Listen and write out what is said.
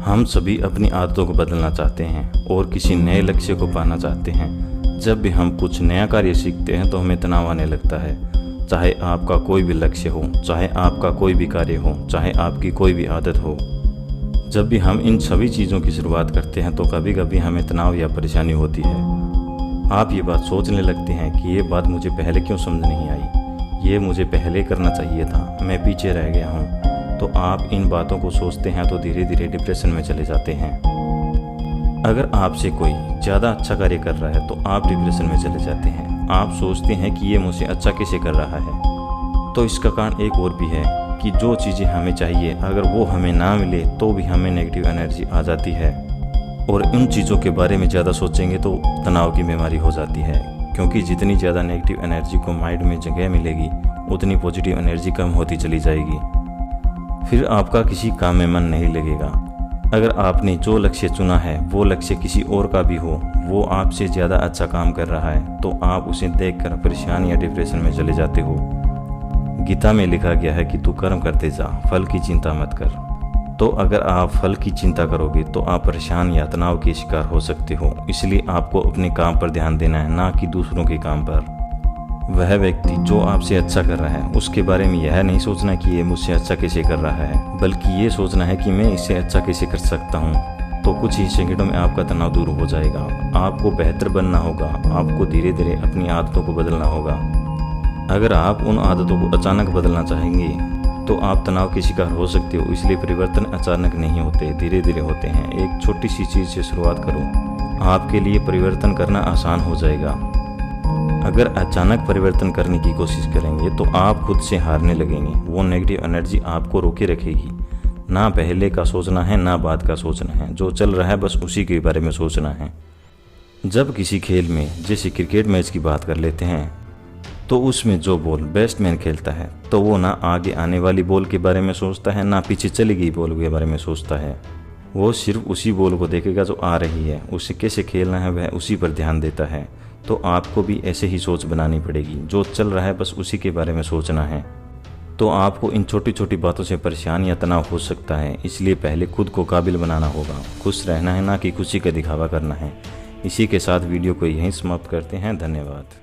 हम सभी अपनी आदतों को बदलना चाहते हैं और किसी नए लक्ष्य को पाना चाहते हैं। जब भी हम कुछ नया कार्य सीखते हैं तो हमें तनाव आने लगता है। चाहे आपका कोई भी लक्ष्य हो, चाहे आपका कोई भी कार्य हो, चाहे आपकी कोई भी आदत हो, जब भी हम इन सभी चीज़ों की शुरुआत करते हैं तो कभी कभी हमें तनाव या परेशानी होती है। आप ये बात सोचने लगते हैं कि ये बात मुझे पहले क्यों समझ नहीं आई, ये मुझे पहले करना चाहिए था, मैं पीछे रह गया हूँ। तो आप इन बातों को सोचते हैं तो धीरे धीरे डिप्रेशन में चले जाते हैं। अगर आपसे कोई ज़्यादा अच्छा कार्य कर रहा है तो आप डिप्रेशन में चले जाते हैं। आप सोचते हैं कि ये मुझसे अच्छा कैसे कर रहा है। तो इसका कारण एक और भी है कि जो चीज़ें हमें चाहिए अगर वो हमें ना मिले तो भी हमें नेगेटिव एनर्जी आ जाती है और उन चीज़ों के बारे में ज़्यादा सोचेंगे तो तनाव की बीमारी हो जाती है, क्योंकि जितनी ज़्यादा नेगेटिव एनर्जी को माइंड में जगह मिलेगी उतनी पॉजिटिव एनर्जी कम होती चली जाएगी। फिर आपका किसी काम में मन नहीं लगेगा। अगर आपने जो लक्ष्य चुना है वो लक्ष्य किसी और का भी हो, वो आपसे ज़्यादा अच्छा काम कर रहा है तो आप उसे देखकर परेशान या डिप्रेशन में चले जाते हो। गीता में लिखा गया है कि तू कर्म करते जा, फल की चिंता मत कर। तो अगर आप फल की चिंता करोगे तो आप परेशान या तनाव के शिकार हो सकते हो। इसलिए आपको अपने काम पर ध्यान देना है, ना कि दूसरों के काम पर। वह व्यक्ति जो आपसे अच्छा कर रहा है उसके बारे में यह नहीं सोचना कि ये मुझसे अच्छा कैसे कर रहा है, बल्कि ये सोचना है कि मैं इससे अच्छा कैसे कर सकता हूँ। तो कुछ ही सेकंडों में आपका तनाव दूर हो जाएगा। आपको बेहतर बनना होगा, आपको धीरे धीरे अपनी आदतों को बदलना होगा। अगर आप उन आदतों को अचानक बदलना चाहेंगे तो आप तनाव के शिकार हो सकते हो। इसलिए परिवर्तन अचानक नहीं होते, धीरे धीरे होते हैं। एक छोटी सी चीज़ से शुरुआत करो, आपके लिए परिवर्तन करना आसान हो जाएगा। अगर अचानक परिवर्तन करने की कोशिश करेंगे तो आप खुद से हारने लगेंगे। वो नेगेटिव एनर्जी आपको रोके रखेगी। ना पहले का सोचना है, ना बाद का सोचना है। जो चल रहा है बस उसी के बारे में सोचना है। जब किसी खेल में, जैसे क्रिकेट मैच की बात कर लेते हैं, तो उसमें जो बॉल बैट्समैन खेलता है तो वो ना आगे आने वाली बॉल के बारे में सोचता है, ना पीछे चली गई बॉल के बारे में सोचता है। वो सिर्फ उसी बॉल को देखेगा जो आ रही है, उसे कैसे खेलना है वह उसी पर ध्यान देता है। तो आपको भी ऐसे ही सोच बनानी पड़ेगी। जो चल रहा है बस उसी के बारे में सोचना है। तो आपको इन छोटी छोटी बातों से परेशान या तनाव हो सकता है। इसलिए पहले खुद को काबिल बनाना होगा। खुश रहना है, ना कि खुशी का दिखावा करना है। इसी के साथ वीडियो को यहीं समाप्त करते हैं। धन्यवाद।